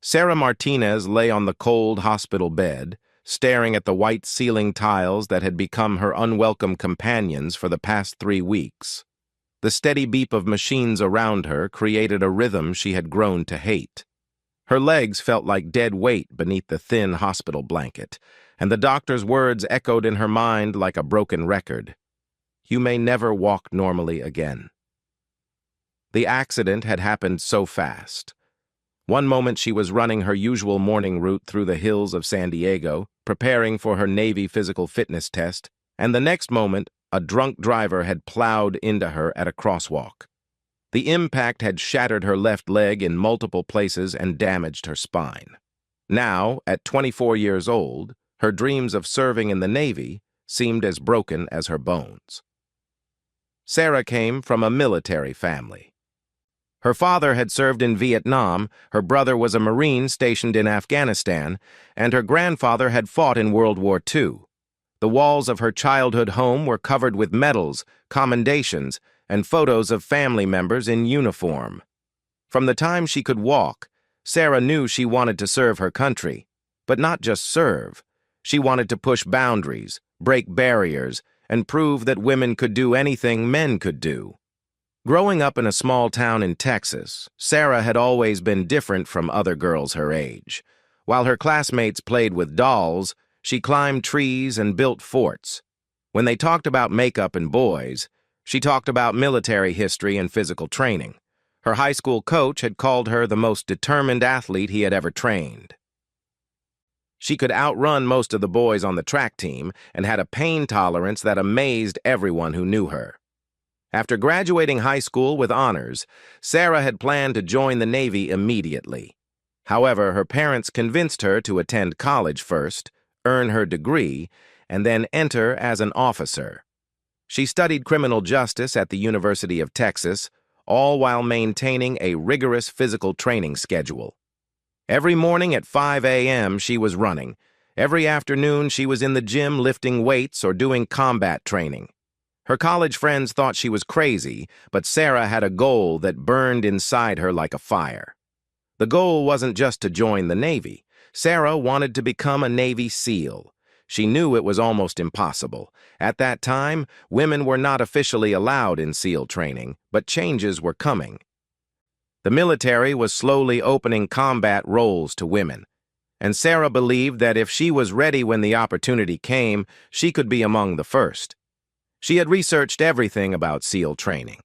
Sarah Martinez lay on the cold hospital bed, staring at the white ceiling tiles that had become her unwelcome companions for the past 3 weeks. The steady beep of machines around her created a rhythm she had grown to hate. Her legs felt like dead weight beneath the thin hospital blanket, and the doctor's words echoed in her mind like a broken record. "You may never walk normally again." The accident had happened so fast. One moment she was running her usual morning route through the hills of San Diego, preparing for her Navy physical fitness test, and the next moment, a drunk driver had plowed into her at a crosswalk. The impact had shattered her left leg in multiple places and damaged her spine. Now, at 24 years old, her dreams of serving in the Navy seemed as broken as her bones. Sarah came from a military family. Her father had served in Vietnam, her brother was a Marine stationed in Afghanistan, and her grandfather had fought in World War II. The walls of her childhood home were covered with medals, commendations, and photos of family members in uniform. From the time she could walk, Sarah knew she wanted to serve her country, but not just serve. She wanted to push boundaries, break barriers, and prove that women could do anything men could do. Growing up in a small town in Texas, Sarah had always been different from other girls her age. While her classmates played with dolls, she climbed trees and built forts. When they talked about makeup and boys, she talked about military history and physical training. Her high school coach had called her the most determined athlete he had ever trained. She could outrun most of the boys on the track team and had a pain tolerance that amazed everyone who knew her. After graduating high school with honors, Sarah had planned to join the Navy immediately. However, her parents convinced her to attend college first, earn her degree, and then enter as an officer. She studied criminal justice at the University of Texas, all while maintaining a rigorous physical training schedule. Every morning at 5 a.m. she was running. Every afternoon she was in the gym lifting weights or doing combat training. Her college friends thought she was crazy, but Sarah had a goal that burned inside her like a fire. The goal wasn't just to join the Navy. Sarah wanted to become a Navy SEAL. She knew it was almost impossible. At that time, women were not officially allowed in SEAL training, but changes were coming. The military was slowly opening combat roles to women, and Sarah believed that if she was ready when the opportunity came, she could be among the first. She had researched everything about SEAL training.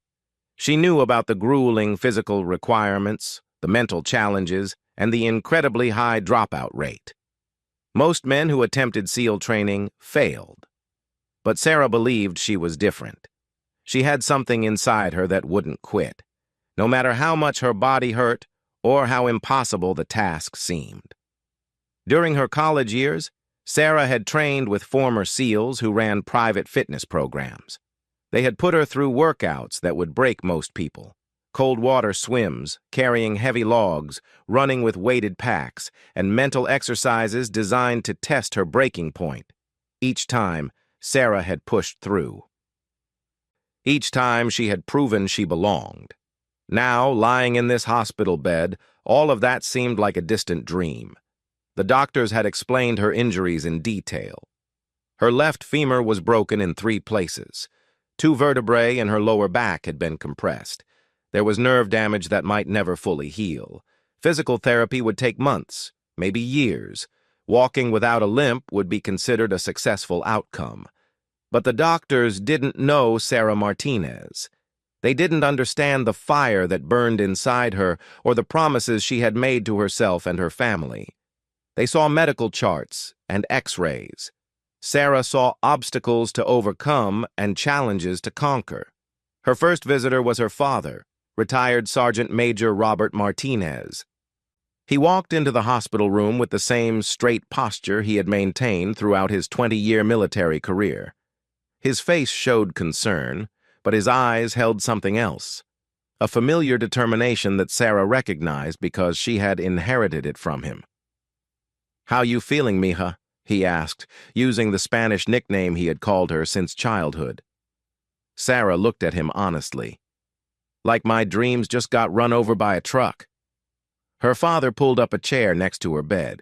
She knew about the grueling physical requirements, the mental challenges, and the incredibly high dropout rate. Most men who attempted SEAL training failed. But Sarah believed she was different. She had something inside her that wouldn't quit, no matter how much her body hurt or how impossible the task seemed. During her college years, Sarah had trained with former SEALs who ran private fitness programs. They had put her through workouts that would break most people. Cold water swims, carrying heavy logs, running with weighted packs, and mental exercises designed to test her breaking point. Each time, Sarah had pushed through. Each time she had proven she belonged. Now, lying in this hospital bed, all of that seemed like a distant dream. The doctors had explained her injuries in detail. Her left femur was broken in 3 places. 2 vertebrae in her lower back had been compressed. There was nerve damage that might never fully heal. Physical therapy would take months, maybe years. Walking without a limp would be considered a successful outcome. But the doctors didn't know Sarah Martinez. They didn't understand the fire that burned inside her or the promises she had made to herself and her family. They saw medical charts and X-rays. Sarah saw obstacles to overcome and challenges to conquer. Her first visitor was her father, retired Sergeant Major Robert Martinez. He walked into the hospital room with the same straight posture he had maintained throughout his 20-year military career. His face showed concern, but his eyes held something else, a familiar determination that Sarah recognized because she had inherited it from him. "How you feeling, mija?" he asked, using the Spanish nickname he had called her since childhood. Sarah looked at him honestly. "Like my dreams just got run over by a truck." Her father pulled up a chair next to her bed.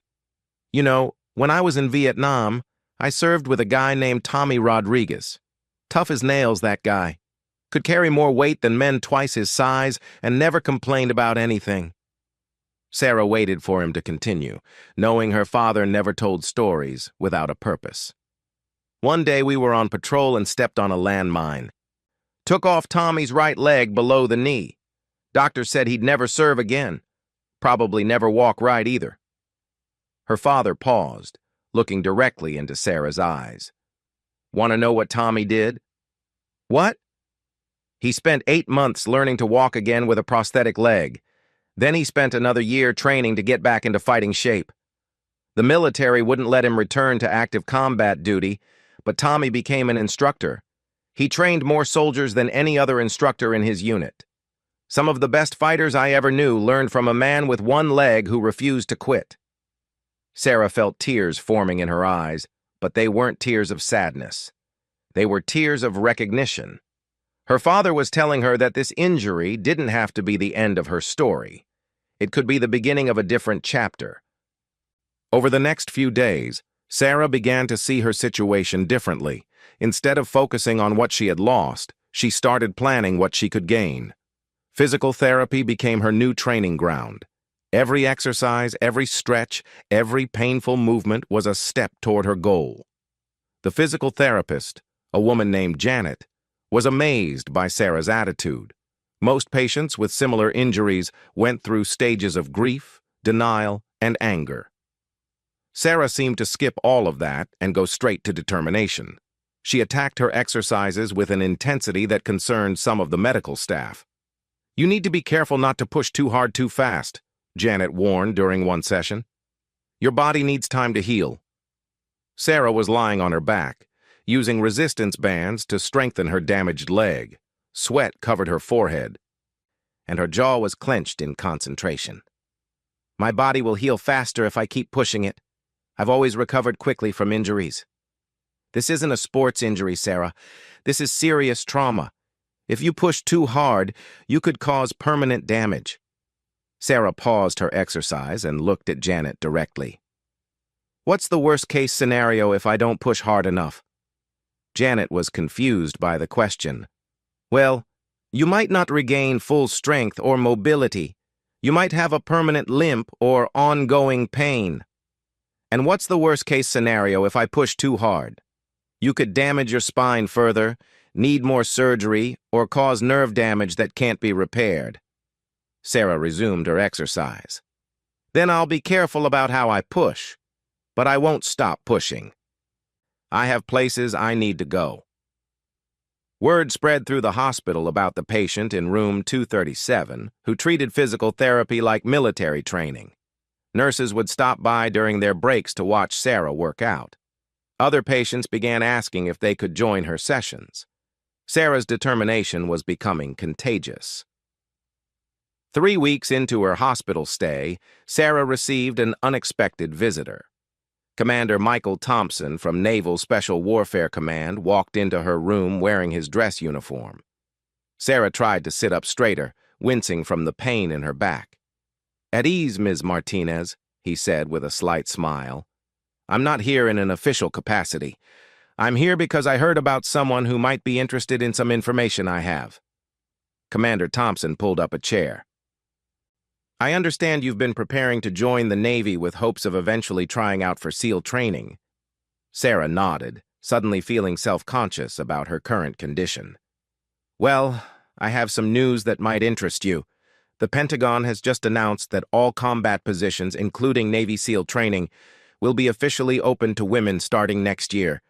You know, when I was in Vietnam, I served with a guy named Tommy Rodriguez. Tough as nails, that guy. Could carry more weight than men twice his size and never complained about anything. Sarah waited for him to continue, knowing her father never told stories without a purpose. One day we were on patrol and stepped on a landmine. Took off Tommy's right leg below the knee. Doctor said he'd never serve again. Probably never walk right either. Her father paused, looking directly into Sarah's eyes. Want to know what Tommy did? What? He spent 8 months learning to walk again with a prosthetic leg. Then he spent another year training to get back into fighting shape. The military wouldn't let him return to active combat duty, but Tommy became an instructor. He trained more soldiers than any other instructor in his unit. Some of the best fighters I ever knew learned from a man with one leg who refused to quit. Sarah felt tears forming in her eyes, but they weren't tears of sadness. They were tears of recognition. Her father was telling her that this injury didn't have to be the end of her story. It could be the beginning of a different chapter. Over the next few days, Sarah began to see her situation differently. Instead of focusing on what she had lost, she started planning what she could gain. Physical therapy became her new training ground. Every exercise, every stretch, every painful movement was a step toward her goal. The physical therapist, a woman named Janet, was amazed by Sarah's attitude. Most patients with similar injuries went through stages of grief, denial, and anger. Sarah seemed to skip all of that and go straight to determination. She attacked her exercises with an intensity that concerned some of the medical staff. You need to be careful not to push too hard too fast, Janet warned during one session. Your body needs time to heal. Sarah was lying on her back, using resistance bands to strengthen her damaged leg. Sweat covered her forehead, and her jaw was clenched in concentration. My body will heal faster if I keep pushing it. I've always recovered quickly from injuries. This isn't a sports injury, Sarah. This is serious trauma. If you push too hard, you could cause permanent damage. Sarah paused her exercise and looked at Janet directly. What's the worst-case scenario if I don't push hard enough? Janet was confused by the question. Well, you might not regain full strength or mobility. You might have a permanent limp or ongoing pain. And what's the worst-case scenario if I push too hard? You could damage your spine further, need more surgery, or cause nerve damage that can't be repaired. Sarah resumed her exercise. Then I'll be careful about how I push, but I won't stop pushing. I have places I need to go. Word spread through the hospital about the patient in room 237 who treated physical therapy like military training. Nurses would stop by during their breaks to watch Sarah work out. Other patients began asking if they could join her sessions. Sarah's determination was becoming contagious. 3 weeks into her hospital stay, Sarah received an unexpected visitor. Commander Michael Thompson from Naval Special Warfare Command walked into her room wearing his dress uniform. Sarah tried to sit up straighter, wincing from the pain in her back. "At ease, Ms. Martinez," he said with a slight smile. "I'm not here in an official capacity. I'm here because I heard about someone who might be interested in some information I have." Commander Thompson pulled up a chair. "I understand you've been preparing to join the Navy with hopes of eventually trying out for SEAL training." Sarah nodded, suddenly feeling self-conscious about her current condition. "Well, I have some news that might interest you. The Pentagon has just announced that all combat positions, including Navy SEAL training, will be officially open to women starting next year.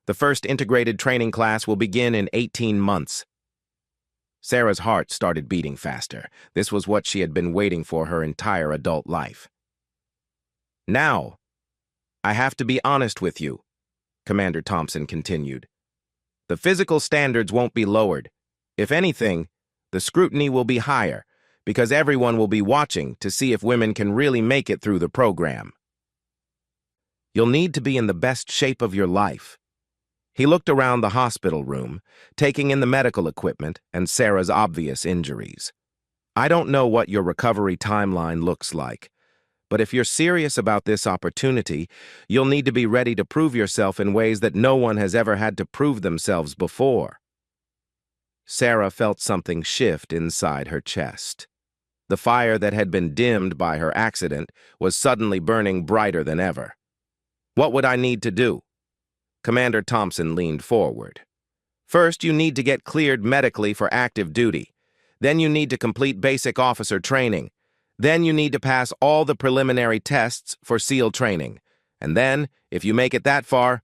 The first integrated training class will begin in 18 months. Sarah's heart started beating faster. This was what she had been waiting for her entire adult life. "Now, I have to be honest with you," Commander Thompson continued. "The physical standards won't be lowered. If anything, the scrutiny will be higher, because everyone will be watching to see if women can really make it through the program. You'll need to be in the best shape of your life." He looked around the hospital room, taking in the medical equipment and Sarah's obvious injuries. "I don't know what your recovery timeline looks like, But if you're serious about this opportunity, you'll need to be ready to prove yourself in ways that no one has ever had to prove themselves before. Sarah felt something shift inside her chest. The fire that had been dimmed by her accident was suddenly burning brighter than ever. What would I need to do? Commander Thompson leaned forward. First, you need to get cleared medically for active duty. Then you need to complete basic officer training. Then you need to pass all the preliminary tests for SEAL training. And then, if you make it that far,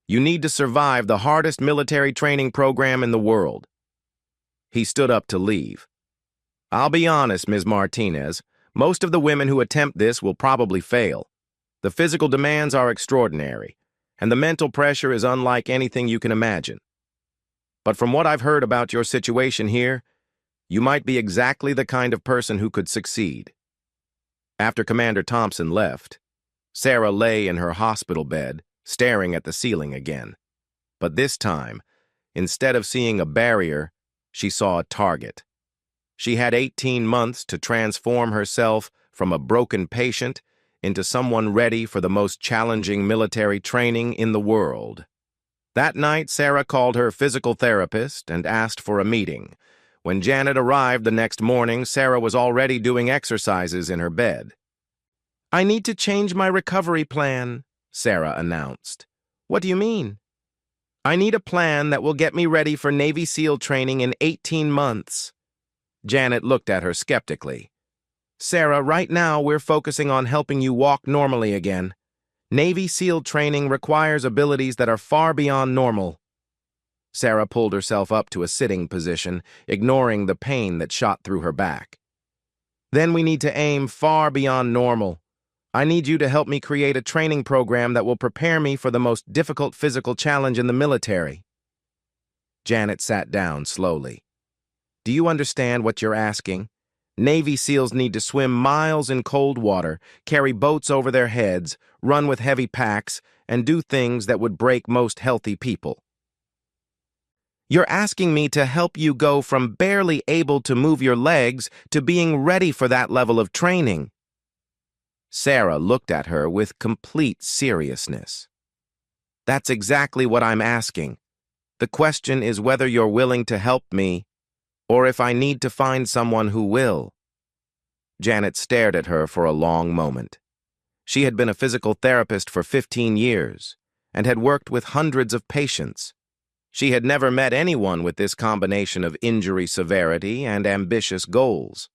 you need to survive the hardest military training program in the world. He stood up to leave. I'll be honest, Ms. Martinez, most of the women who attempt this will probably fail. The physical demands are extraordinary, and the mental pressure is unlike anything you can imagine. But from what I've heard about your situation here, you might be exactly the kind of person who could succeed. After Commander Thompson left, Sarah lay in her hospital bed, staring at the ceiling again. But this time, instead of seeing a barrier, she saw a target. She had 18 months to transform herself from a broken patient into someone ready for the most challenging military training in the world. That night, Sarah called her physical therapist and asked for a meeting. When Janet arrived the next morning, Sarah was already doing exercises in her bed. I need to change my recovery plan, Sarah announced. What do you mean? I need a plan that will get me ready for Navy SEAL training in 18 months. Janet looked at her skeptically. Sarah, right now we're focusing on helping you walk normally again. Navy SEAL training requires abilities that are far beyond normal. Sarah pulled herself up to a sitting position, ignoring the pain that shot through her back. Then we need to aim far beyond normal. I need you to help me create a training program that will prepare me for the most difficult physical challenge in the military. Janet sat down slowly. Do you understand what you're asking? Navy SEALs need to swim miles in cold water, carry boats over their heads, run with heavy packs, and do things that would break most healthy people. You're asking me to help you go from barely able to move your legs to being ready for that level of training. Sarah looked at her with complete seriousness. That's exactly what I'm asking. The question is whether you're willing to help me, or if I need to find someone who will. Janet stared at her for a long moment. She had been a physical therapist for 15 years and had worked with hundreds of patients. She had never met anyone with this combination of injury severity and ambitious goals.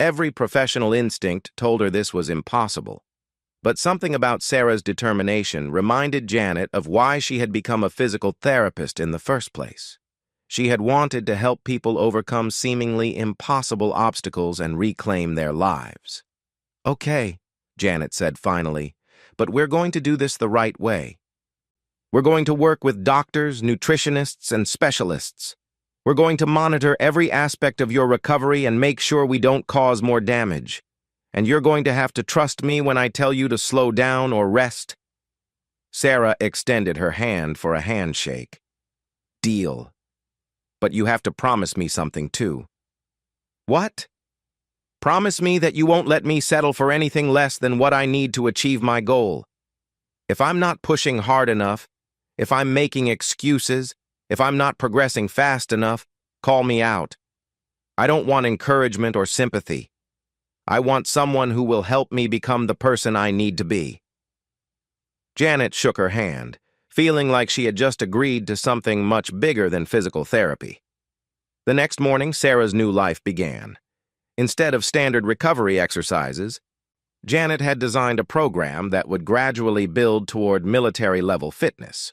Every professional instinct told her this was impossible. But something about Sarah's determination reminded Janet of why she had become a physical therapist in the first place. She had wanted to help people overcome seemingly impossible obstacles and reclaim their lives. Okay, Janet said finally, but we're going to do this the right way. We're going to work with doctors, nutritionists, and specialists. We're going to monitor every aspect of your recovery and make sure we don't cause more damage. And you're going to have to trust me when I tell you to slow down or rest. Sarah extended her hand for a handshake. Deal. But you have to promise me something too. What? Promise me that you won't let me settle for anything less than what I need to achieve my goal. If I'm not pushing hard enough, if I'm making excuses, if I'm not progressing fast enough, call me out. I don't want encouragement or sympathy. I want someone who will help me become the person I need to be. Janet shook her hand, feeling like she had just agreed to something much bigger than physical therapy. The next morning, Sarah's new life began. Instead of standard recovery exercises, Janet had designed a program that would gradually build toward military-level fitness.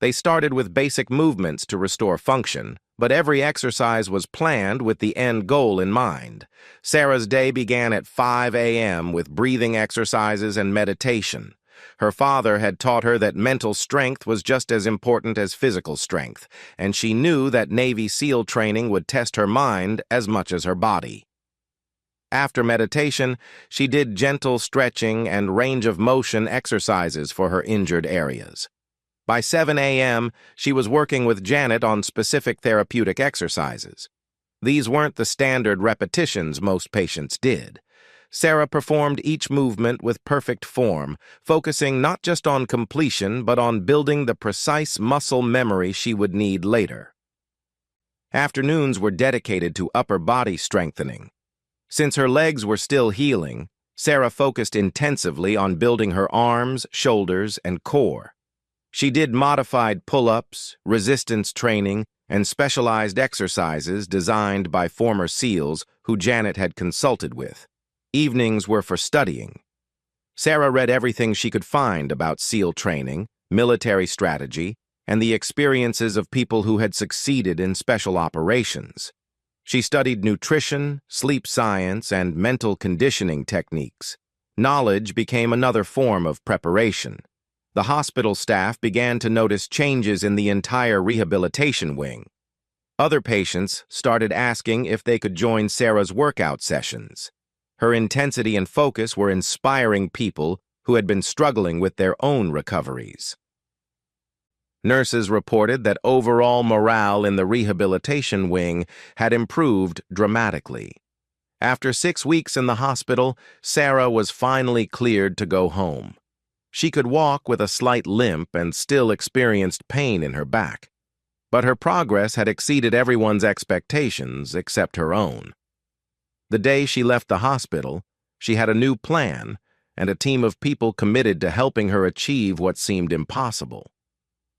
They started with basic movements to restore function, but every exercise was planned with the end goal in mind. Sarah's day began at 5 a.m. with breathing exercises and meditation. Her father had taught her that mental strength was just as important as physical strength, and she knew that Navy SEAL training would test her mind as much as her body. After meditation, she did gentle stretching and range of motion exercises for her injured areas. By 7 a.m., she was working with Janet on specific therapeutic exercises. These weren't the standard repetitions most patients did. Sarah performed each movement with perfect form, focusing not just on completion but on building the precise muscle memory she would need later. Afternoons were dedicated to upper body strengthening. Since her legs were still healing, Sarah focused intensively on building her arms, shoulders, and core. She did modified pull-ups, resistance training, and specialized exercises designed by former SEALs who Janet had consulted with. Evenings were for studying. Sarah read everything she could find about SEAL training, military strategy, and the experiences of people who had succeeded in special operations. She studied nutrition, sleep science, and mental conditioning techniques. Knowledge became another form of preparation. The hospital staff began to notice changes in the entire rehabilitation wing. Other patients started asking if they could join Sarah's workout sessions. Her intensity and focus were inspiring people who had been struggling with their own recoveries. Nurses reported that overall morale in the rehabilitation wing had improved dramatically. After 6 weeks in the hospital, Sarah was finally cleared to go home. She could walk with a slight limp and still experienced pain in her back. But her progress had exceeded everyone's expectations except her own. The day she left the hospital, she had a new plan and a team of people committed to helping her achieve what seemed impossible.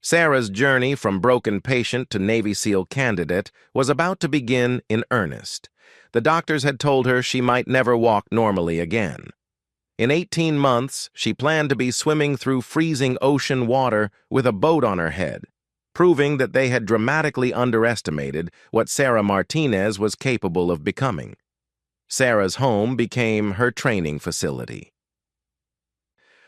Sarah's journey from broken patient to Navy SEAL candidate was about to begin in earnest. The doctors had told her she might never walk normally again. In 18 months, she planned to be swimming through freezing ocean water with a boat on her head, proving that they had dramatically underestimated what Sarah Martinez was capable of becoming. Sarah's home became her training facility.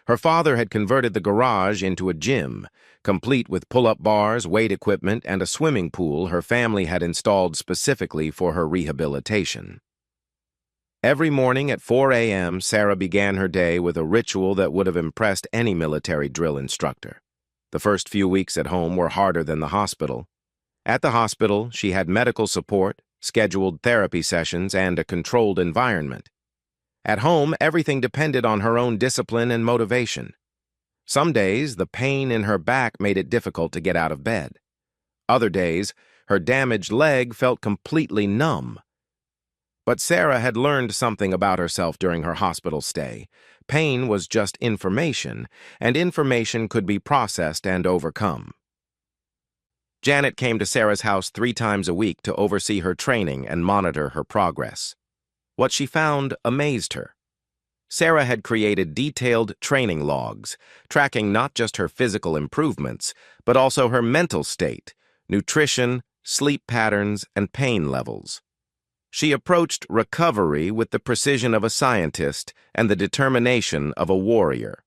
Her father had converted the garage into a gym, complete with pull-up bars, weight equipment, and a swimming pool her family had installed specifically for her rehabilitation. Every morning at 4 a.m., Sarah began her day with a ritual that would have impressed any military drill instructor. The first few weeks at home were harder than the hospital. At the hospital, she had medical support, scheduled therapy sessions, and a controlled environment. At home, everything depended on her own discipline and motivation. Some days, the pain in her back made it difficult to get out of bed. Other days, her damaged leg felt completely numb. But Sarah had learned something about herself during her hospital stay. Pain was just information, and information could be processed and overcome. Janet came to Sarah's house 3 times a week to oversee her training and monitor her progress. What she found amazed her. Sarah had created detailed training logs, tracking not just her physical improvements, but also her mental state, nutrition, sleep patterns, and pain levels. She approached recovery with the precision of a scientist and the determination of a warrior.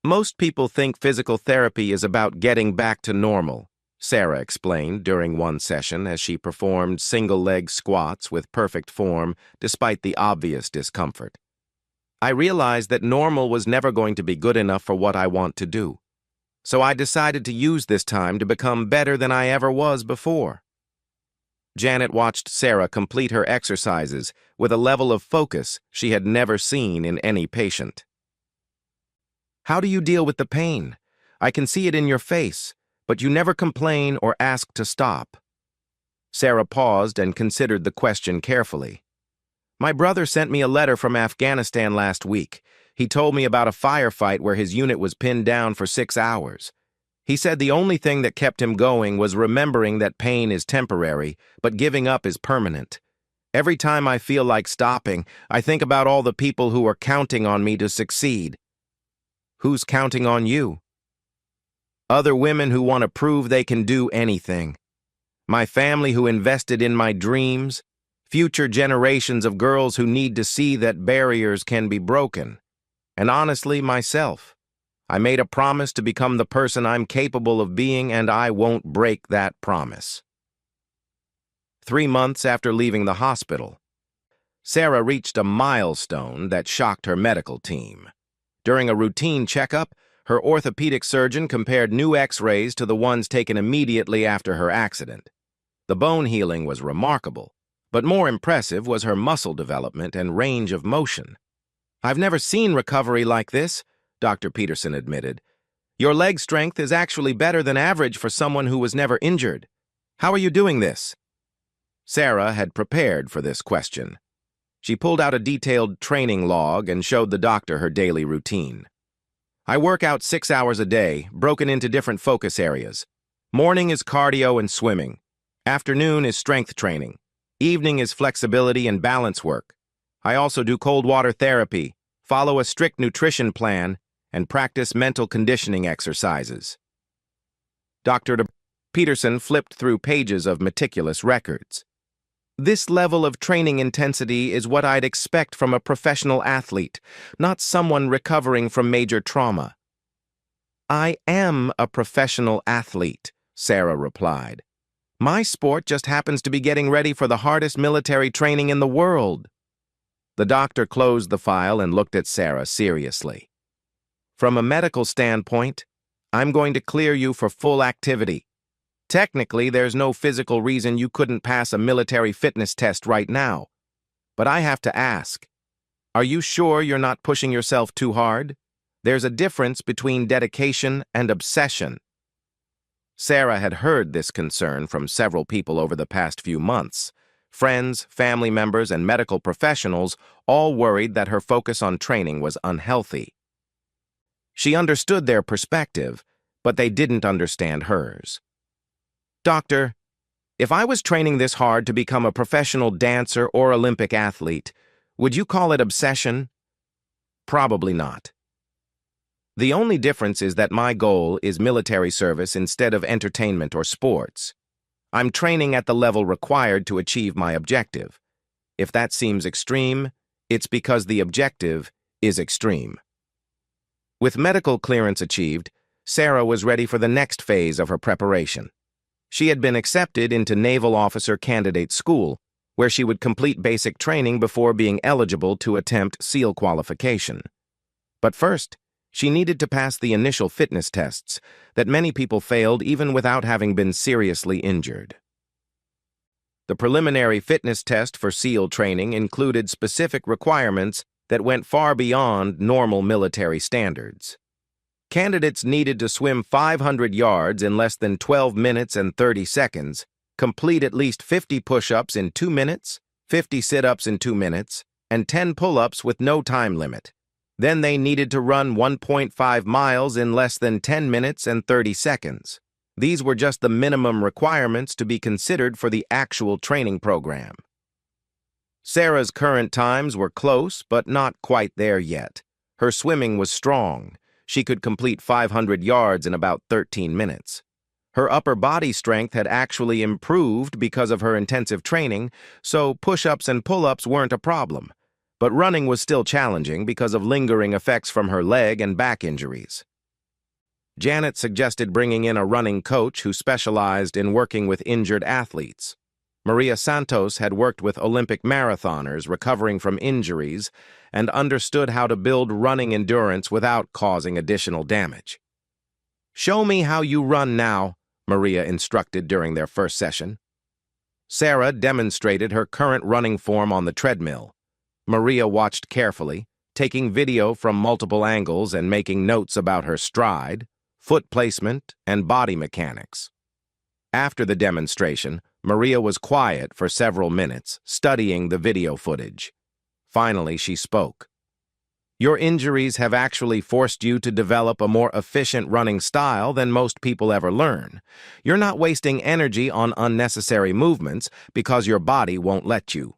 Most people think physical therapy is about getting back to normal, Sarah explained during one session as she performed single-leg squats with perfect form despite the obvious discomfort. I realized that normal was never going to be good enough for what I want to do. So I decided to use this time to become better than I ever was before. Janet watched Sarah complete her exercises with a level of focus she had never seen in any patient. How do you deal with the pain? I can see it in your face, but you never complain or ask to stop. Sarah paused and considered the question carefully. My brother sent me a letter from Afghanistan last week. He told me about a firefight where his unit was pinned down for 6 hours. He said the only thing that kept him going was remembering that pain is temporary, but giving up is permanent. Every time I feel like stopping, I think about all the people who are counting on me to succeed. Who's counting on you? Other women who want to prove they can do anything. My family who invested in my dreams. Future generations of girls who need to see that barriers can be broken. And honestly, myself. I made a promise to become the person I'm capable of being, and I won't break that promise. 3 months after leaving the hospital, Sarah reached a milestone that shocked her medical team. During a routine checkup, her orthopedic surgeon compared new X-rays to the ones taken immediately after her accident. The bone healing was remarkable, But more impressive was her muscle development and range of motion. "I've never seen recovery like this," Dr. Peterson admitted. "Your leg strength is actually better than average for someone who was never injured. How are you doing this?" Sarah had prepared for this question. She pulled out a detailed training log and showed the doctor her daily routine. "I work out 6 hours a day, broken into different focus areas. Morning is cardio and swimming. Afternoon is strength training. Evening is flexibility and balance work. I also do cold water therapy, follow a strict nutrition plan, and practice mental conditioning exercises." Dr. Peterson flipped through pages of meticulous records. "This level of training intensity is what I'd expect from a professional athlete, not someone recovering from major trauma." "I am a professional athlete," Sarah replied. "My sport just happens to be getting ready for the hardest military training in the world." The doctor closed the file and looked at Sarah seriously. "From a medical standpoint, I'm going to clear you for full activity. Technically, there's no physical reason you couldn't pass a military fitness test right now. But I have to ask, are you sure you're not pushing yourself too hard? There's a difference between dedication and obsession." Sarah had heard this concern from several people over the past few months. Friends, family members, and medical professionals all worried that her focus on training was unhealthy. She understood their perspective, but they didn't understand hers. "Doctor, if I was training this hard to become a professional dancer or Olympic athlete, would you call it obsession?" "Probably not. The only difference is that my goal is military service instead of entertainment or sports. I'm training at the level required to achieve my objective. If that seems extreme, it's because the objective is extreme." With medical clearance achieved, Sarah was ready for the next phase of her preparation. She had been accepted into Naval Officer Candidate School, where she would complete basic training before being eligible to attempt SEAL qualification. But first, she needed to pass the initial fitness tests that many people failed even without having been seriously injured. The preliminary fitness test for SEAL training included specific requirements that went far beyond normal military standards. Candidates needed to swim 500 yards in less than 12 minutes and 30 seconds, complete at least 50 push-ups in 2 minutes, 50 sit-ups in 2 minutes, and 10 pull-ups with no time limit. Then they needed to run 1.5 miles in less than 10 minutes and 30 seconds. These were just the minimum requirements to be considered for the actual training program. Sarah's current times were close, but not quite there yet. Her swimming was strong. She could complete 500 yards in about 13 minutes. Her upper body strength had actually improved because of her intensive training, so push-ups and pull-ups weren't a problem. But running was still challenging because of lingering effects from her leg and back injuries. Janet suggested bringing in a running coach who specialized in working with injured athletes. Maria Santos had worked with Olympic marathoners recovering from injuries and understood how to build running endurance without causing additional damage. "Show me how you run now," Maria instructed during their first session. Sarah demonstrated her current running form on the treadmill. Maria watched carefully, taking video from multiple angles and making notes about her stride, foot placement, and body mechanics. After the demonstration, Maria was quiet for several minutes, studying the video footage. Finally, she spoke. "Your injuries have actually forced you to develop a more efficient running style than most people ever learn. You're not wasting energy on unnecessary movements because your body won't let you.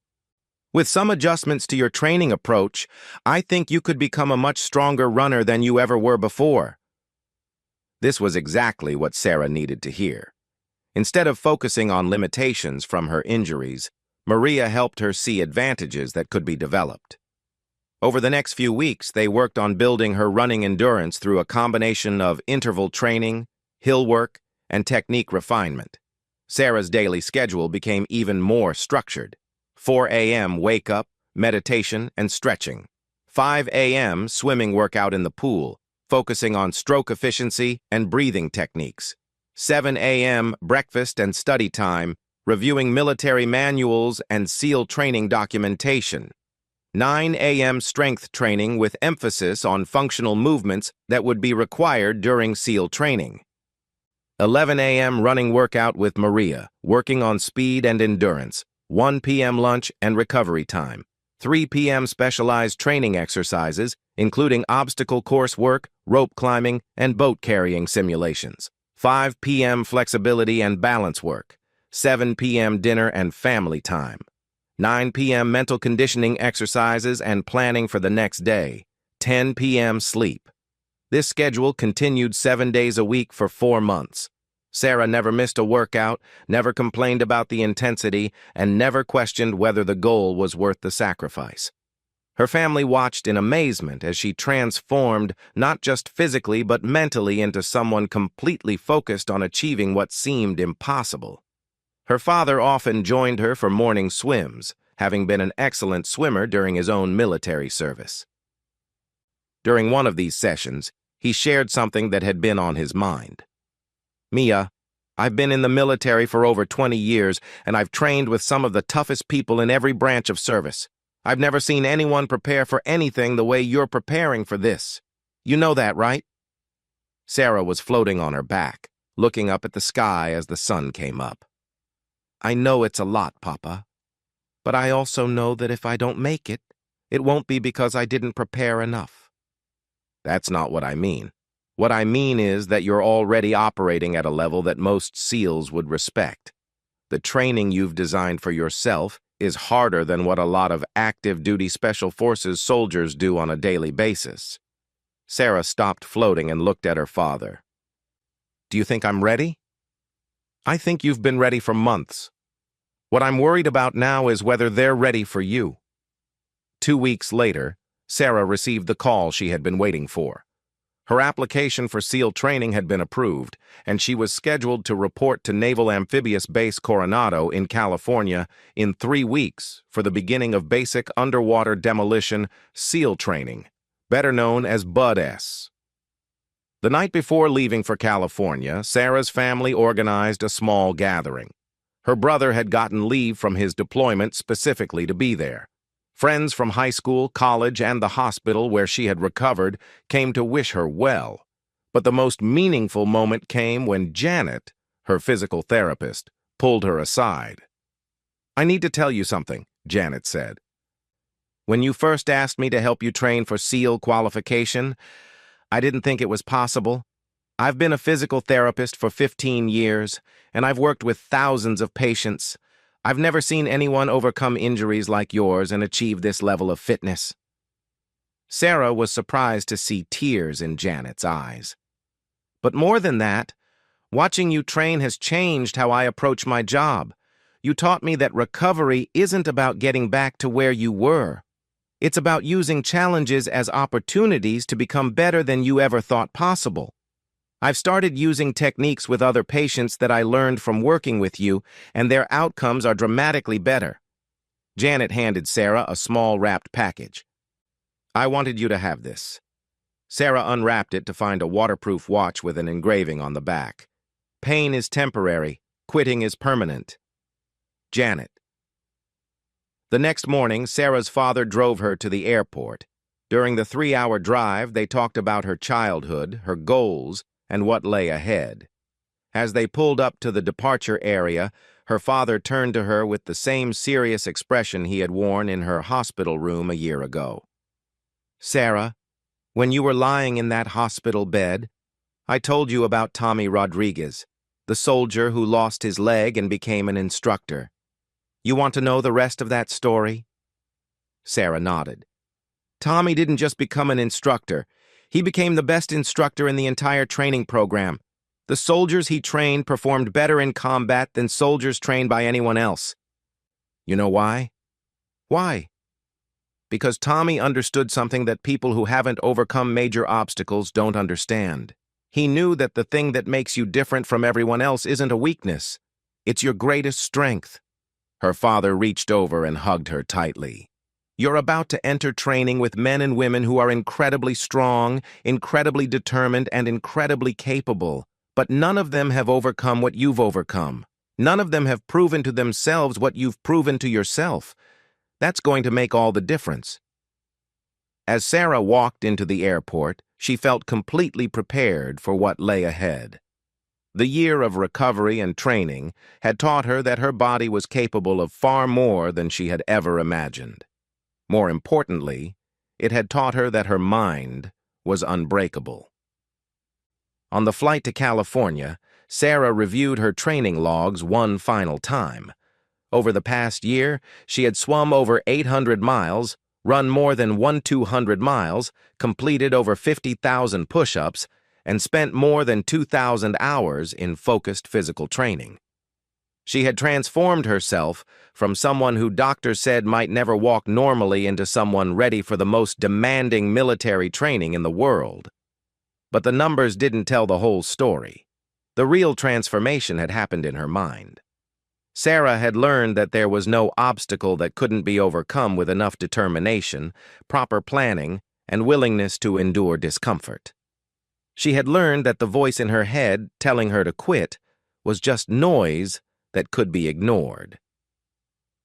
With some adjustments to your training approach, I think you could become a much stronger runner than you ever were before." This was exactly what Sarah needed to hear. Instead of focusing on limitations from her injuries, Maria helped her see advantages that could be developed. Over the next few weeks, they worked on building her running endurance through a combination of interval training, hill work, and technique refinement. Sarah's daily schedule became even more structured. 4 a.m. wake-up, meditation, and stretching. 5 a.m. swimming workout in the pool, focusing on stroke efficiency and breathing techniques. 7 a.m. breakfast and study time, reviewing military manuals and SEAL training documentation. 9 a.m. strength training with emphasis on functional movements that would be required during SEAL training. 11 a.m. running workout with Maria, working on speed and endurance. 1 p.m. lunch and recovery time. 3 p.m. specialized training exercises, including obstacle course work, rope climbing, and boat carrying simulations. 5 p.m. flexibility and balance work. 7 p.m. dinner and family time. 9 p.m. mental conditioning exercises and planning for the next day. 10 p.m. sleep. This schedule continued 7 days a week for 4 months. Sarah never missed a workout, never complained about the intensity, and never questioned whether the goal was worth the sacrifice. Her family watched in amazement as she transformed not just physically but mentally into someone completely focused on achieving what seemed impossible. Her father often joined her for morning swims, having been an excellent swimmer during his own military service. During one of these sessions, he shared something that had been on his mind. "Mia, I've been in the military for over 20 years, and I've trained with some of the toughest people in every branch of service. I've never seen anyone prepare for anything the way you're preparing for this. You know that, right?" Sarah was floating on her back, looking up at the sky as the sun came up. "I know it's a lot, Papa. But I also know that if I don't make it, it won't be because I didn't prepare enough." "That's not what I mean. What I mean is that you're already operating at a level that most SEALs would respect. The training you've designed for yourself is harder than what a lot of active-duty Special Forces soldiers do on a daily basis." Sarah stopped floating and looked at her father. "Do you think I'm ready?" "I think you've been ready for months. What I'm worried about now is whether they're ready for you." 2 weeks later, Sarah received the call she had been waiting for. Her application for SEAL training had been approved, and she was scheduled to report to Naval Amphibious Base Coronado in California in 3 weeks for the beginning of basic underwater demolition SEAL training, better known as BUD-S. The night before leaving for California, Sarah's family organized a small gathering. Her brother had gotten leave from his deployment specifically to be there. Friends from high school, college, and the hospital where she had recovered came to wish her well. But the most meaningful moment came when Janet, her physical therapist, pulled her aside. "I need to tell you something," Janet said. "When you first asked me to help you train for SEAL qualification, I didn't think it was possible. I've been a physical therapist for 15 years, and I've worked with thousands of patients. I've never seen anyone overcome injuries like yours and achieve this level of fitness." Sarah was surprised to see tears in Janet's eyes. "But more than that, watching you train has changed how I approach my job. You taught me that recovery isn't about getting back to where you were. It's about using challenges as opportunities to become better than you ever thought possible. I've started using techniques with other patients that I learned from working with you, and their outcomes are dramatically better." Janet handed Sarah a small wrapped package. "I wanted you to have this." Sarah unwrapped it to find a waterproof watch with an engraving on the back. "Pain is temporary, quitting is permanent. Janet." The next morning, Sarah's father drove her to the airport. During the 3-hour drive, they talked about her childhood, her goals, and what lay ahead. As they pulled up to the departure area, her father turned to her with the same serious expression he had worn in her hospital room a year ago. "Sarah, when you were lying in that hospital bed, I told you about Tommy Rodriguez, the soldier who lost his leg and became an instructor. You want to know the rest of that story?" Sarah nodded. "Tommy didn't just become an instructor. He became the best instructor in the entire training program. The soldiers he trained performed better in combat than soldiers trained by anyone else. You know why? Why? Because Tommy understood something that people who haven't overcome major obstacles don't understand. He knew that the thing that makes you different from everyone else isn't a weakness. It's your greatest strength." Her father reached over and hugged her tightly. "You're about to enter training with men and women who are incredibly strong, incredibly determined, and incredibly capable, but none of them have overcome what you've overcome. None of them have proven to themselves what you've proven to yourself. That's going to make all the difference. As Sarah walked into the airport, she felt completely prepared for what lay ahead. The year of recovery and training had taught her that her body was capable of far more than she had ever imagined. More importantly, it had taught her that her mind was unbreakable. On the flight to California, Sarah reviewed her training logs one final time. Over the past year, she had swum over 800 miles, run more than 1,200 miles, completed over 50,000 push-ups, and spent more than 2,000 hours in focused physical training. She had transformed herself from someone who doctors said might never walk normally into someone ready for the most demanding military training in the world. But the numbers didn't tell the whole story. The real transformation had happened in her mind. Sarah had learned that there was no obstacle that couldn't be overcome with enough determination, proper planning, and willingness to endure discomfort. She had learned that the voice in her head telling her to quit was just noise that could be ignored.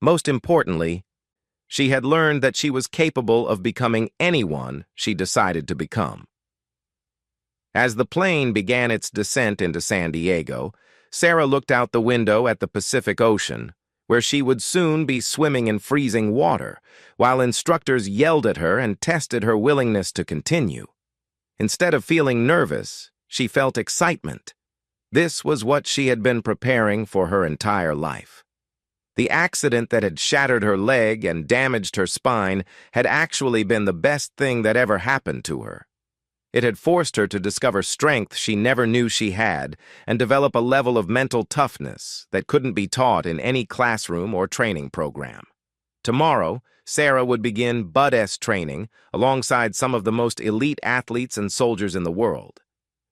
Most importantly, she had learned that she was capable of becoming anyone she decided to become. As the plane began its descent into San Diego, Sarah looked out the window at the Pacific Ocean, where she would soon be swimming in freezing water, while instructors yelled at her and tested her willingness to continue. Instead of feeling nervous, she felt excitement. This was what she had been preparing for her entire life. The accident that had shattered her leg and damaged her spine had actually been the best thing that ever happened to her. It had forced her to discover strength she never knew she had and develop a level of mental toughness that couldn't be taught in any classroom or training program. Tomorrow, Sarah would begin Bud-S training alongside some of the most elite athletes and soldiers in the world.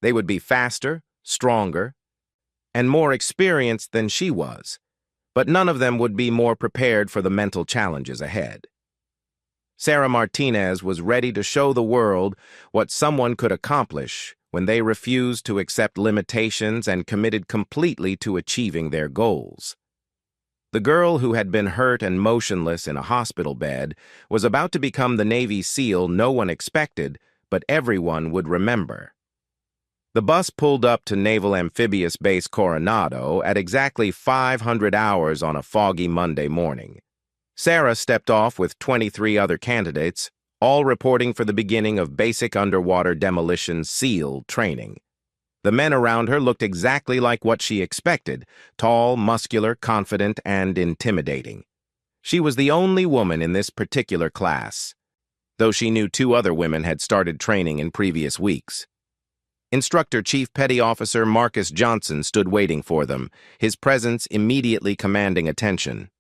They would be faster, stronger, and more experienced than she was, but none of them would be more prepared for the mental challenges ahead. Sarah Martinez was ready to show the world what someone could accomplish when they refused to accept limitations and committed completely to achieving their goals. The girl who had been hurt and motionless in a hospital bed was about to become the Navy SEAL no one expected, but everyone would remember. The bus pulled up to Naval Amphibious Base Coronado at exactly 500 hours on a foggy Monday morning. Sarah stepped off with 23 other candidates, all reporting for the beginning of basic underwater demolition SEAL training. The men around her looked exactly like what she expected, tall, muscular, confident, and intimidating. She was the only woman in this particular class, though she knew 2 other women had started training in previous weeks. Instructor Chief Petty Officer Marcus Johnson stood waiting for them, his presence immediately commanding attention.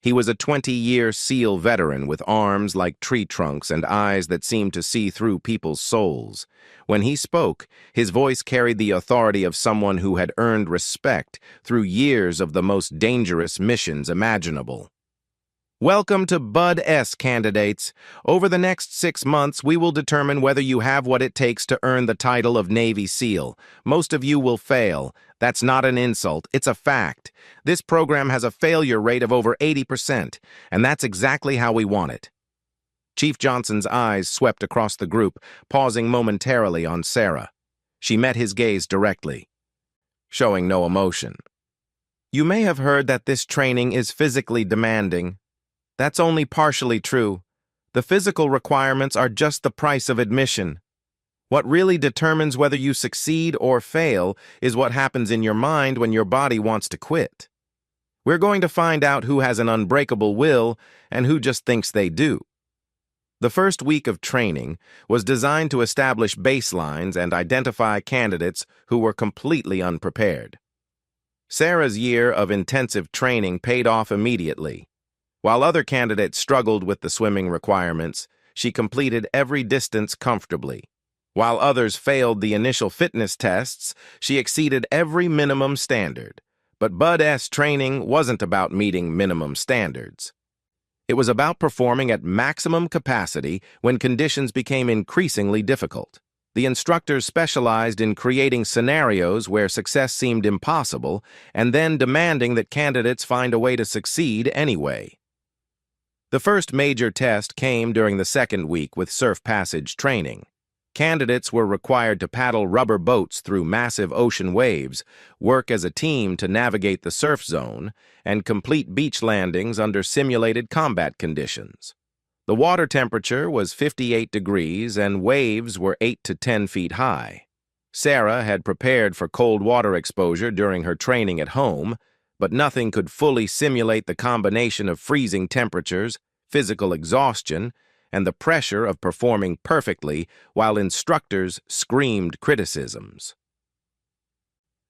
He was a 20-year SEAL veteran with arms like tree trunks and eyes that seemed to see through people's souls. When he spoke, his voice carried the authority of someone who had earned respect through years of the most dangerous missions imaginable. Welcome to Bud-S, candidates. Over the next 6 months, we will determine whether you have what it takes to earn the title of Navy SEAL. Most of you will fail. That's not an insult, it's a fact. This program has a failure rate of over 80%, and that's exactly how we want it. Chief Johnson's eyes swept across the group, pausing momentarily on Sarah. She met his gaze directly, showing no emotion. You may have heard that this training is physically demanding. That's only partially true. The physical requirements are just the price of admission. What really determines whether you succeed or fail is what happens in your mind when your body wants to quit. We're going to find out who has an unbreakable will and who just thinks they do. The first week of training was designed to establish baselines and identify candidates who were completely unprepared. Sarah's year of intensive training paid off immediately. While other candidates struggled with the swimming requirements, she completed every distance comfortably. While others failed the initial fitness tests, she exceeded every minimum standard. But Bud-S training wasn't about meeting minimum standards. It was about performing at maximum capacity when conditions became increasingly difficult. The instructors specialized in creating scenarios where success seemed impossible and then demanding that candidates find a way to succeed anyway. The first major test came during the second week with surf passage training. Candidates were required to paddle rubber boats through massive ocean waves, work as a team to navigate the surf zone, and complete beach landings under simulated combat conditions. The water temperature was 58 degrees and waves were 8 to 10 feet high. Sarah had prepared for cold water exposure during her training at home, but nothing could fully simulate the combination of freezing temperatures, physical exhaustion, and the pressure of performing perfectly while instructors screamed criticisms.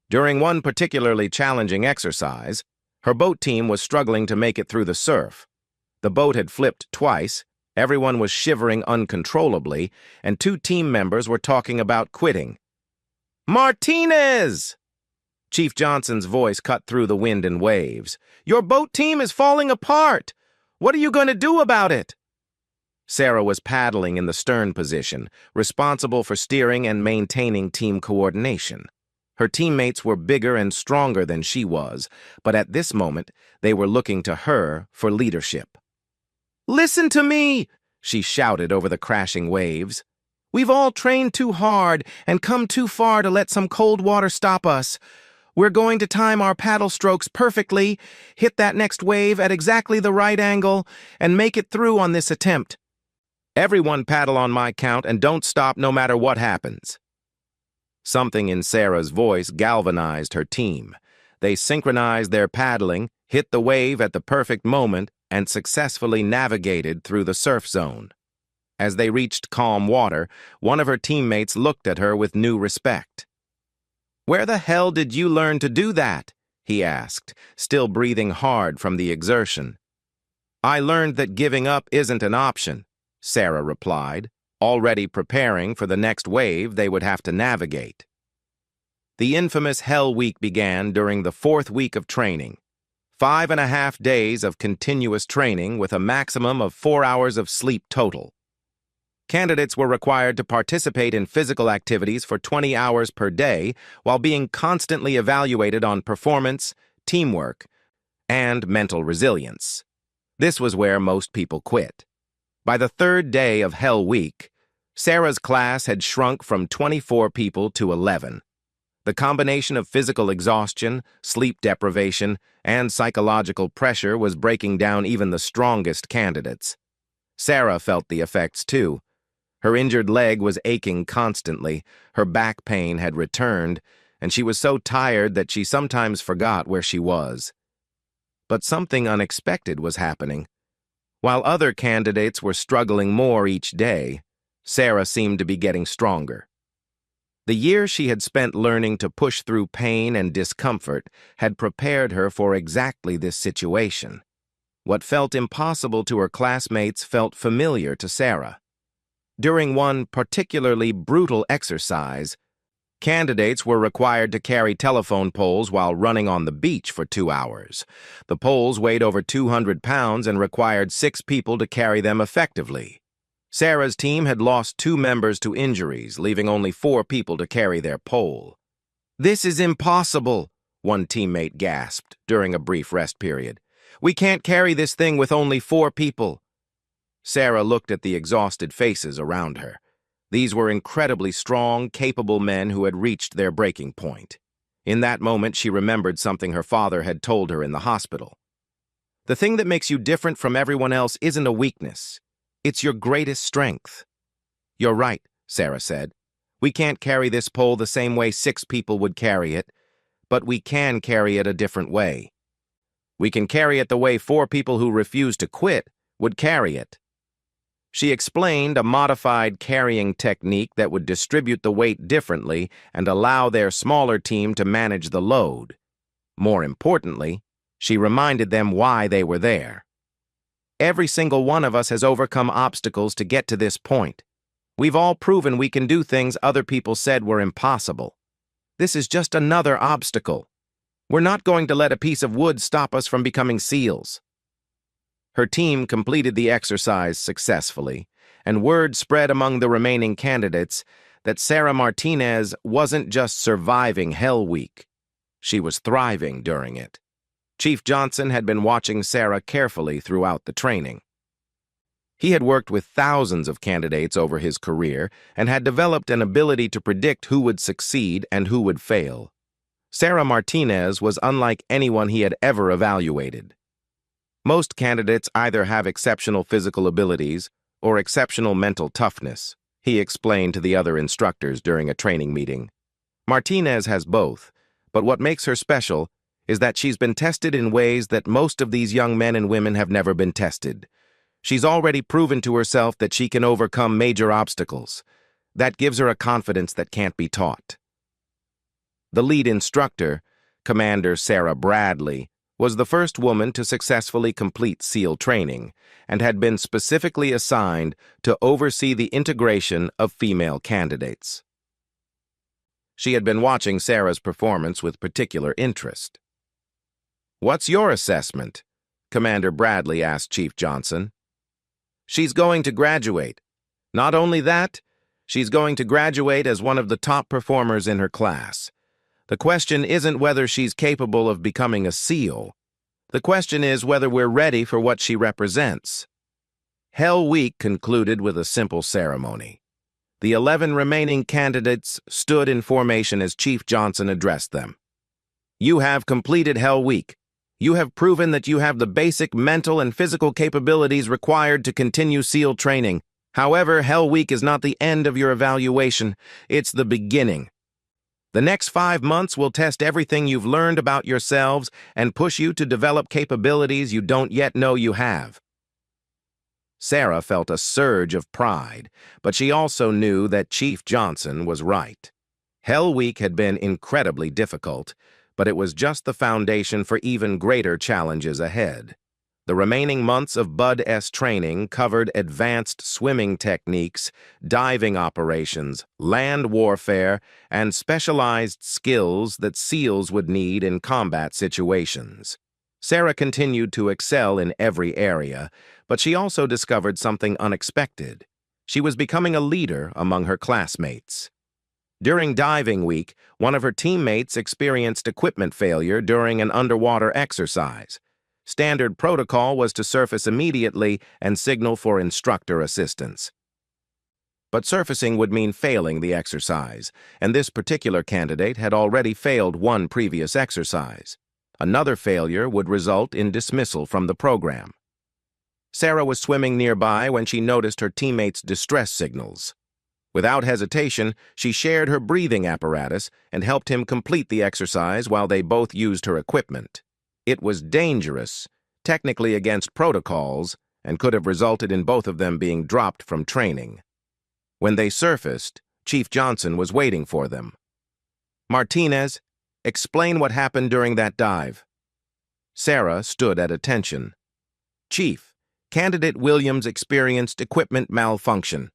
During one particularly challenging exercise, her boat team was struggling to make it through the surf. The boat had flipped twice, everyone was shivering uncontrollably, and two team members were talking about quitting. "Martinez!" Chief Johnson's voice cut through the wind and waves. "Your boat team is falling apart! What are you going to do about it?" Sarah was paddling in the stern position, responsible for steering and maintaining team coordination. Her teammates were bigger and stronger than she was, but at this moment, they were looking to her for leadership. "Listen to me!" she shouted over the crashing waves. "We've all trained too hard and come too far to let some cold water stop us. We're going to time our paddle strokes perfectly, hit that next wave at exactly the right angle, and make it through on this attempt. Everyone paddle on my count and don't stop no matter what happens." Something in Sarah's voice galvanized her team. They synchronized their paddling, hit the wave at the perfect moment, and successfully navigated through the surf zone. As they reached calm water, one of her teammates looked at her with new respect. "Where the hell did you learn to do that?" he asked, still breathing hard from the exertion. "I learned that giving up isn't an option," Sarah replied, already preparing for the next wave they would have to navigate. The infamous Hell Week began during the fourth week of training. 5.5 days of continuous training with a maximum of 4 hours of sleep total. Candidates were required to participate in physical activities for 20 hours per day while being constantly evaluated on performance, teamwork, and mental resilience. This was where most people quit. By the third day of Hell Week, Sarah's class had shrunk from 24 people to 11. The combination of physical exhaustion, sleep deprivation, and psychological pressure was breaking down even the strongest candidates. Sarah felt the effects too. Her injured leg was aching constantly, her back pain had returned, and she was so tired that she sometimes forgot where she was. But something unexpected was happening. While other candidates were struggling more each day, Sarah seemed to be getting stronger. The year she had spent learning to push through pain and discomfort had prepared her for exactly this situation. What felt impossible to her classmates felt familiar to Sarah. During one particularly brutal exercise, candidates were required to carry telephone poles while running on the beach for 2 hours. The poles weighed over 200 pounds and required 6 people to carry them effectively. Sarah's team had lost 2 members to injuries, leaving only 4 people to carry their pole. "This is impossible," one teammate gasped during a brief rest period. "We can't carry this thing with only 4 people." Sarah looked at the exhausted faces around her. These were incredibly strong, capable men who had reached their breaking point. In that moment, she remembered something her father had told her in the hospital. "The thing that makes you different from everyone else isn't a weakness. It's your greatest strength." "You're right," Sarah said. "We can't carry this pole the same way 6 people would carry it, but we can carry it a different way. We can carry it the way 4 people who refuse to quit would carry it." She explained a modified carrying technique that would distribute the weight differently and allow their smaller team to manage the load. More importantly, she reminded them why they were there. "Every single one of us has overcome obstacles to get to this point. We've all proven we can do things other people said were impossible. This is just another obstacle. We're not going to let a piece of wood stop us from becoming SEALs." Her team completed the exercise successfully, and word spread among the remaining candidates that Sarah Martinez wasn't just surviving Hell Week. She was thriving during it. Chief Johnson had been watching Sarah carefully throughout the training. He had worked with thousands of candidates over his career and had developed an ability to predict who would succeed and who would fail. Sarah Martinez was unlike anyone he had ever evaluated. Most candidates either have exceptional physical abilities or exceptional mental toughness, he explained to the other instructors during a training meeting. Martinez has both, but what makes her special is that she's been tested in ways that most of these young men and women have never been tested. She's already proven to herself that she can overcome major obstacles. That gives her a confidence that can't be taught. The lead instructor, Commander Sarah Bradley, was the first woman to successfully complete SEAL training and had been specifically assigned to oversee the integration of female candidates. She had been watching Sarah's performance with particular interest. "What's your assessment?" Commander Bradley asked Chief Johnson. "She's going to graduate. Not only that, she's going to graduate as one of the top performers in her class. The question isn't whether she's capable of becoming a SEAL. The question is whether we're ready for what she represents." Hell Week concluded with a simple ceremony. The 11 remaining candidates stood in formation as Chief Johnson addressed them. "You have completed Hell Week. You have proven that you have the basic mental and physical capabilities required to continue SEAL training. However, Hell Week is not the end of your evaluation. It's the beginning. The next 5 months will test everything you've learned about yourselves and push you to develop capabilities you don't yet know you have." Sarah felt a surge of pride, but she also knew that Chief Johnson was right. Hell Week had been incredibly difficult, but it was just the foundation for even greater challenges ahead. The remaining months of Bud-S training covered advanced swimming techniques, diving operations, land warfare, and specialized skills that SEALs would need in combat situations. Sarah continued to excel in every area, but she also discovered something unexpected. She was becoming a leader among her classmates. During diving week, one of her teammates experienced equipment failure during an underwater exercise. Standard protocol was to surface immediately and signal for instructor assistance. But surfacing would mean failing the exercise, and this particular candidate had already failed one previous exercise. Another failure would result in dismissal from the program. Sarah was swimming nearby when she noticed her teammates' distress signals. Without hesitation, she shared her breathing apparatus and helped him complete the exercise while they both used her equipment. It was dangerous, technically against protocols, and could have resulted in both of them being dropped from training. When they surfaced, Chief Johnson was waiting for them. "Martinez, explain what happened during that dive." Sarah stood at attention. "Chief, Candidate Williams experienced equipment malfunction.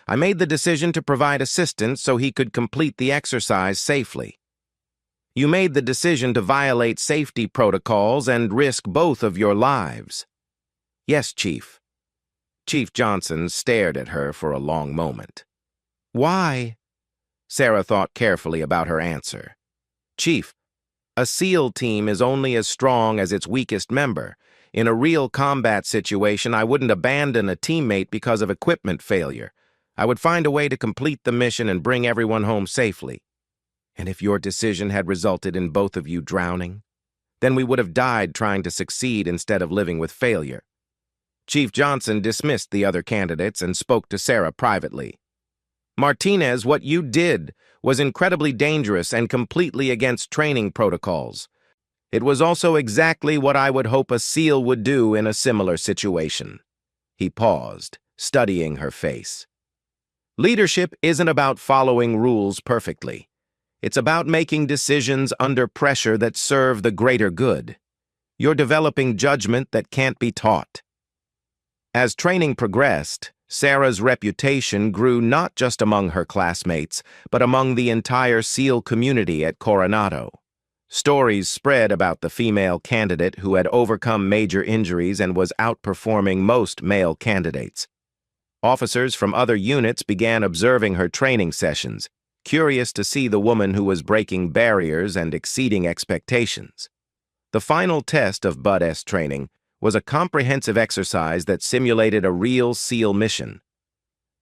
I made the decision to provide assistance so he could complete the exercise safely." "You made the decision to violate safety protocols and risk both of your lives." "Yes, Chief." Chief Johnson stared at her for a long moment. "Why?" Sarah thought carefully about her answer. "Chief, a SEAL team is only as strong as its weakest member. In a real combat situation, I wouldn't abandon a teammate because of equipment failure. I would find a way to complete the mission and bring everyone home safely. And if your decision had resulted in both of you drowning, then we would have died trying to succeed instead of living with failure." Chief Johnson dismissed the other candidates and spoke to Sarah privately. "Martinez, what you did was incredibly dangerous and completely against training protocols. It was also exactly what I would hope a SEAL would do in a similar situation." He paused, studying her face. "Leadership isn't about following rules perfectly. It's about making decisions under pressure that serve the greater good. You're developing judgment that can't be taught." As training progressed, Sarah's reputation grew not just among her classmates, but among the entire SEAL community at Coronado. Stories spread about the female candidate who had overcome major injuries and was outperforming most male candidates. Officers from other units began observing her training sessions, curious to see the woman who was breaking barriers and exceeding expectations. The final test of Bud-S training was a comprehensive exercise that simulated a real SEAL mission.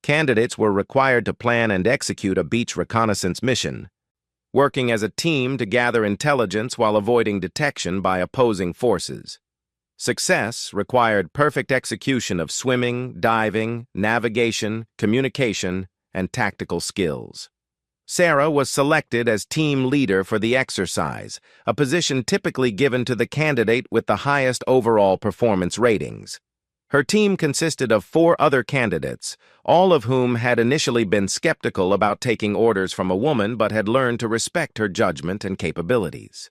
Candidates were required to plan and execute a beach reconnaissance mission, working as a team to gather intelligence while avoiding detection by opposing forces. Success required perfect execution of swimming, diving, navigation, communication, and tactical skills. Sarah was selected as team leader for the exercise, a position typically given to the candidate with the highest overall performance ratings. Her team consisted of 4 other candidates, all of whom had initially been skeptical about taking orders from a woman but had learned to respect her judgment and capabilities.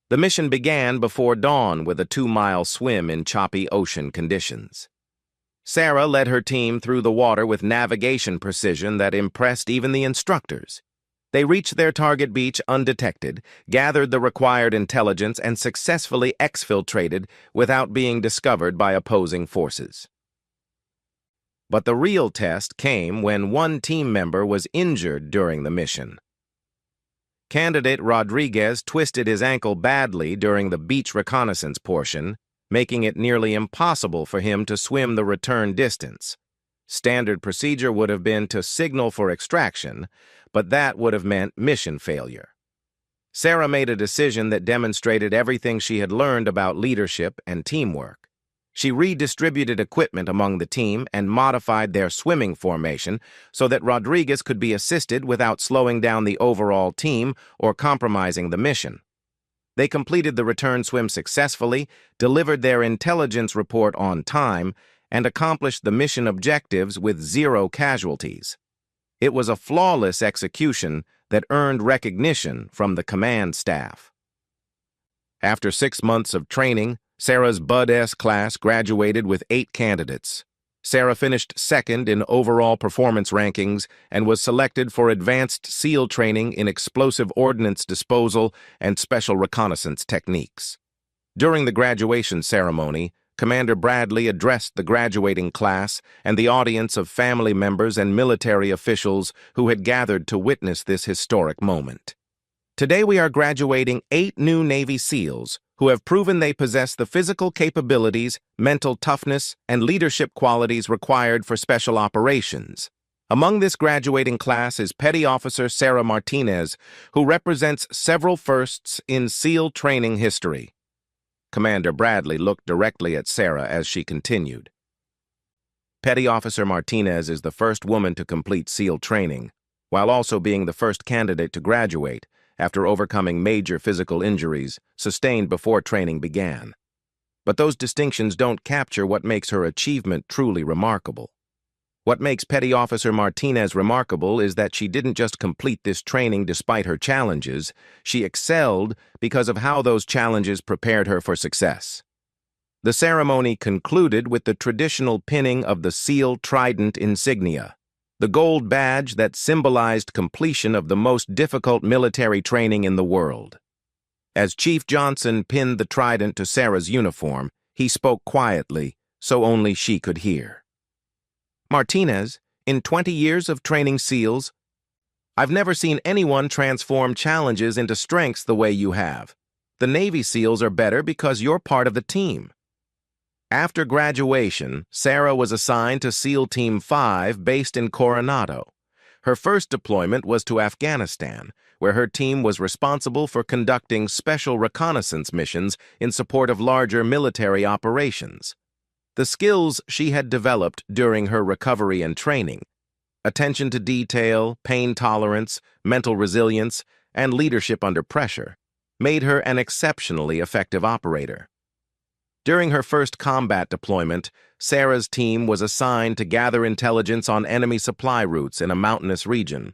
The mission began before dawn with a 2-mile swim in choppy ocean conditions. Sarah led her team through the water with navigation precision that impressed even the instructors. They reached their target beach undetected, gathered the required intelligence, and successfully exfiltrated without being discovered by opposing forces. But the real test came when one team member was injured during the mission. Candidate Rodriguez twisted his ankle badly during the beach reconnaissance portion, making it nearly impossible for him to swim the return distance. Standard procedure would have been to signal for extraction, but that would have meant mission failure. Sarah made a decision that demonstrated everything she had learned about leadership and teamwork. She redistributed equipment among the team and modified their swimming formation so that Rodriguez could be assisted without slowing down the overall team or compromising the mission. They completed the return swim successfully, delivered their intelligence report on time, and accomplished the mission objectives with 0 casualties. It was a flawless execution that earned recognition from the command staff. After 6 months of training, Sarah's Bud-S class graduated with 8 candidates. Sarah finished second in overall performance rankings and was selected for advanced SEAL training in explosive ordnance disposal and special reconnaissance techniques. During the graduation ceremony, Commander Bradley addressed the graduating class and the audience of family members and military officials who had gathered to witness this historic moment. Today we are graduating 8 new Navy SEALs who have proven they possess the physical capabilities, mental toughness, and leadership qualities required for special operations. Among this graduating class is Petty Officer Sarah Martinez, who represents several firsts in SEAL training history. Commander Bradley looked directly at Sarah as she continued. Petty Officer Martinez is the first woman to complete SEAL training, while also being the first candidate to graduate after overcoming major physical injuries sustained before training began. But those distinctions don't capture what makes her achievement truly remarkable. What makes Petty Officer Martinez remarkable is that she didn't just complete this training despite her challenges, she excelled because of how those challenges prepared her for success. The ceremony concluded with the traditional pinning of the SEAL Trident insignia, the gold badge that symbolized completion of the most difficult military training in the world. As Chief Johnson pinned the Trident to Sarah's uniform, he spoke quietly, so only she could hear. Martinez, in 20 years of training SEALs, I've never seen anyone transform challenges into strengths the way you have. The Navy SEALs are better because you're part of the team. After graduation, Sarah was assigned to SEAL Team 5 based in Coronado. Her first deployment was to Afghanistan, where her team was responsible for conducting special reconnaissance missions in support of larger military operations. The skills she had developed during her recovery and training, attention to detail, pain tolerance, mental resilience, and leadership under pressure, made her an exceptionally effective operator. During her first combat deployment, Sarah's team was assigned to gather intelligence on enemy supply routes in a mountainous region.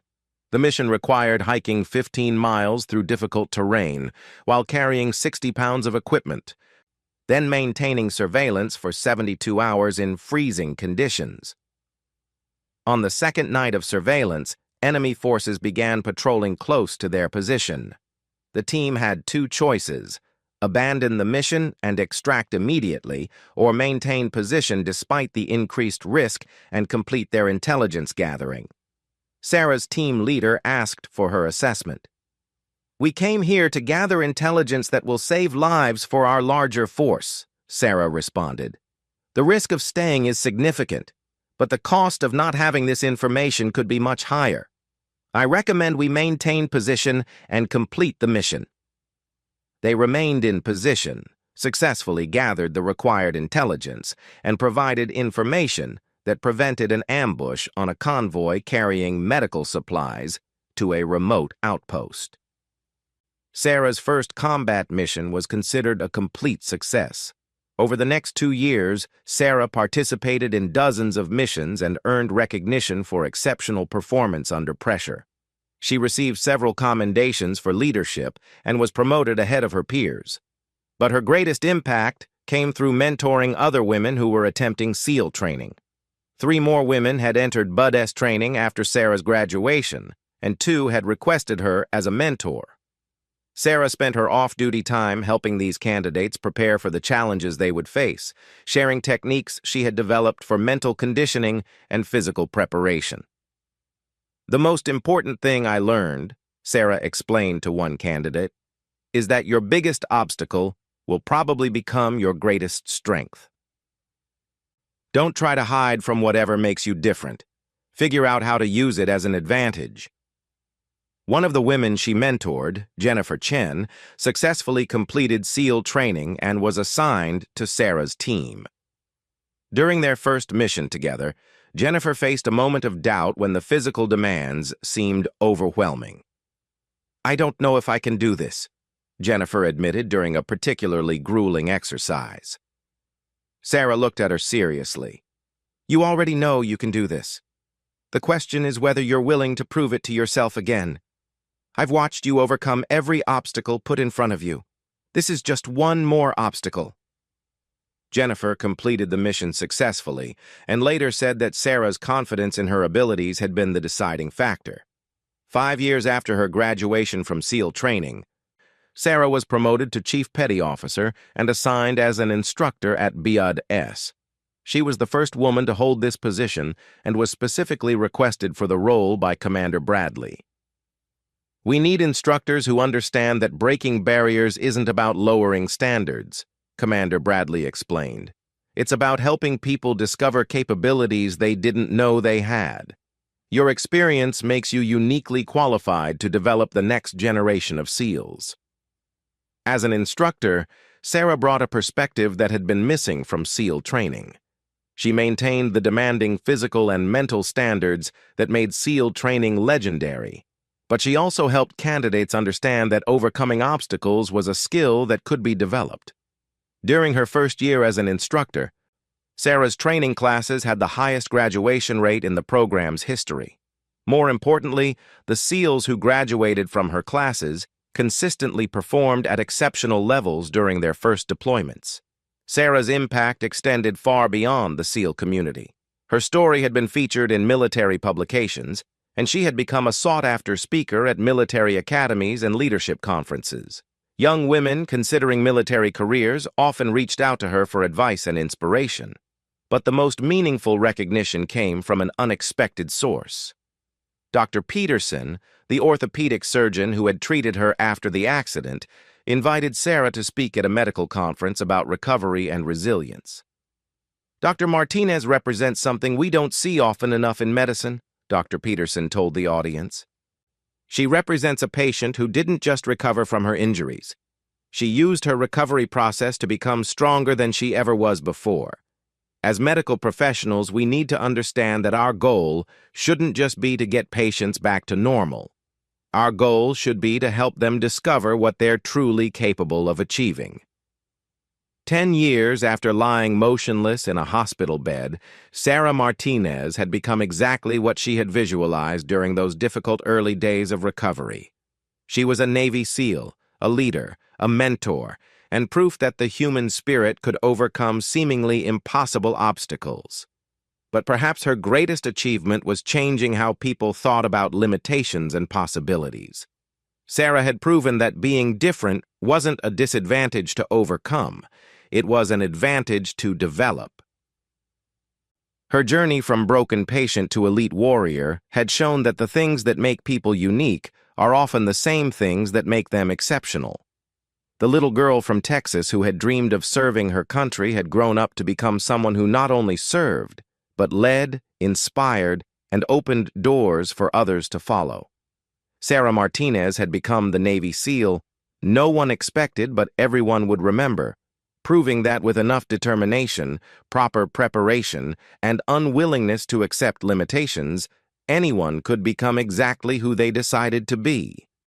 The mission required hiking 15 miles through difficult terrain while carrying 60 pounds of equipment, then maintaining surveillance for 72 hours in freezing conditions. On the second night of surveillance, enemy forces began patrolling close to their position. The team had 2 choices: abandon the mission and extract immediately, or maintain position despite the increased risk and complete their intelligence gathering. Sarah's team leader asked for her assessment. "We came here to gather intelligence that will save lives for our larger force," Sarah responded. "The risk of staying is significant, but the cost of not having this information could be much higher. I recommend we maintain position and complete the mission." They remained in position, successfully gathered the required intelligence, and provided information that prevented an ambush on a convoy carrying medical supplies to a remote outpost. Sarah's first combat mission was considered a complete success. Over the next 2 years, Sarah participated in dozens of missions and earned recognition for exceptional performance under pressure. She received several commendations for leadership and was promoted ahead of her peers. But her greatest impact came through mentoring other women who were attempting SEAL training. 3 more women had entered BUD-S training after Sarah's graduation, and 2 had requested her as a mentor. Sarah spent her off-duty time helping these candidates prepare for the challenges they would face, sharing techniques she had developed for mental conditioning and physical preparation. "The most important thing I learned," Sarah explained to one candidate, "is that your biggest obstacle will probably become your greatest strength. Don't try to hide from whatever makes you different. Figure out how to use it as an advantage." One of the women she mentored, Jennifer Chen, successfully completed SEAL training and was assigned to Sarah's team. During their first mission together, Jennifer faced a moment of doubt when the physical demands seemed overwhelming. "I don't know if I can do this," Jennifer admitted during a particularly grueling exercise. Sarah looked at her seriously. "You already know you can do this. The question is whether you're willing to prove it to yourself again. I've watched you overcome every obstacle put in front of you. This is just one more obstacle." Jennifer completed the mission successfully and later said that Sarah's confidence in her abilities had been the deciding factor. 5 years after her graduation from SEAL training, Sarah was promoted to Chief Petty Officer and assigned as an instructor at BUD-S. She was the first woman to hold this position and was specifically requested for the role by Commander Bradley. "We need instructors who understand that breaking barriers isn't about lowering standards," Commander Bradley explained. "It's about helping people discover capabilities they didn't know they had. Your experience makes you uniquely qualified to develop the next generation of SEALs." As an instructor, Sarah brought a perspective that had been missing from SEAL training. She maintained the demanding physical and mental standards that made SEAL training legendary, but she also helped candidates understand that overcoming obstacles was a skill that could be developed. During her first year as an instructor, Sarah's training classes had the highest graduation rate in the program's history. More importantly, the SEALs who graduated from her classes consistently performed at exceptional levels during their first deployments. Sarah's impact extended far beyond the SEAL community. Her story had been featured in military publications, and she had become a sought-after speaker at military academies and leadership conferences. Young women considering military careers often reached out to her for advice and inspiration. But the most meaningful recognition came from an unexpected source. Dr. Peterson, the orthopedic surgeon who had treated her after the accident, invited Sarah to speak at a medical conference about recovery and resilience. "Dr. Martinez represents something we don't see often enough in medicine," Dr. Peterson told the audience. "She represents a patient who didn't just recover from her injuries. She used her recovery process to become stronger than she ever was before. As medical professionals, we need to understand that our goal shouldn't just be to get patients back to normal. Our goal should be to help them discover what they're truly capable of achieving." 10 years after lying motionless in a hospital bed, Sarah Martinez had become exactly what she had visualized during those difficult early days of recovery. She was a Navy SEAL, a leader, a mentor, and proof that the human spirit could overcome seemingly impossible obstacles. But perhaps her greatest achievement was changing how people thought about limitations and possibilities. Sarah had proven that being different wasn't a disadvantage to overcome. It was an advantage to develop. Her journey from broken patient to elite warrior had shown that the things that make people unique are often the same things that make them exceptional. The little girl from Texas who had dreamed of serving her country had grown up to become someone who not only served, but led, inspired, and opened doors for others to follow. Sarah Martinez had become the Navy SEAL no one expected but everyone would remember, proving that with enough determination, proper preparation, and unwillingness to accept limitations, anyone could become exactly who they decided to be.